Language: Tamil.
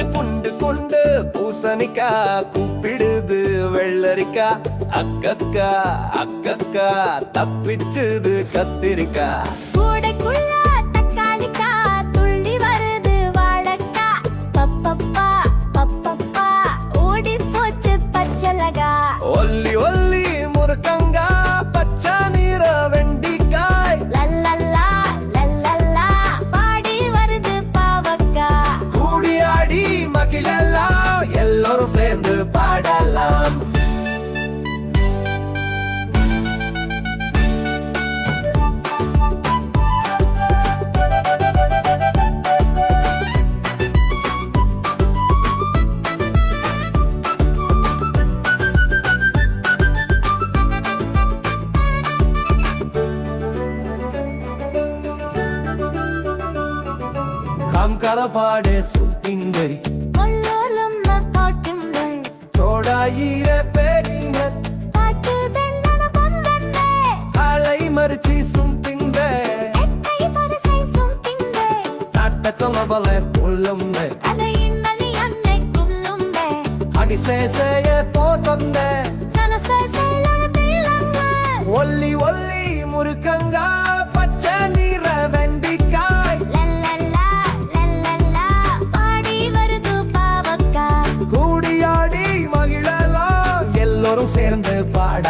குண்டு குண்டு குண்டு பூசணிக்கா கூப்பிடுது வெள்ளரிக்கா அக்கக்கா அக்கக்கா தப்பிச்சுது கத்திரிக்கா கூடைக்குள்ள தக்காளிக்கா துள்ளி வருது வாழைக்கா பப்பப்பா பப்பப்பா ஓடி போச்சு பச்சலகா ஒல்லி ஒல்லி முருக்கங்கா பச்சை நீர வெண்டிக்காய் லல்லல்லா லல்லல்லா பாடி வருது பாவக்கா கூடியாடி மகிழலாம் எல்லோரும் சேர்ந்து பாடலாம் காம்கரபாடே சுட்டிங்கரி கொல்லோலும் பாட்டுங்கள் சோடாயிர பேரிங்க பாட்டுதெல்லாம் கொந்தன்னே அலை மறிச்சி சுட்டிங்க எட்டை பரிசை சுட்டிங்கே நாட்டக்கமபல புல்லும்மே அதை இன்னலி அன்னை குல்லும்பே அடிசேசைய போத்தொந்தே கனசை செயலதிலங்க ஒல்லி ஒல்லி முருக்கங்கா பச்சை நீர வெண்டிக்காய் லல்லல்லா லல்லல்லா பாடி வருது பாவக்கா கூடியாடி மகிழலாம் எல்லோரும் சேர்ந்து பாட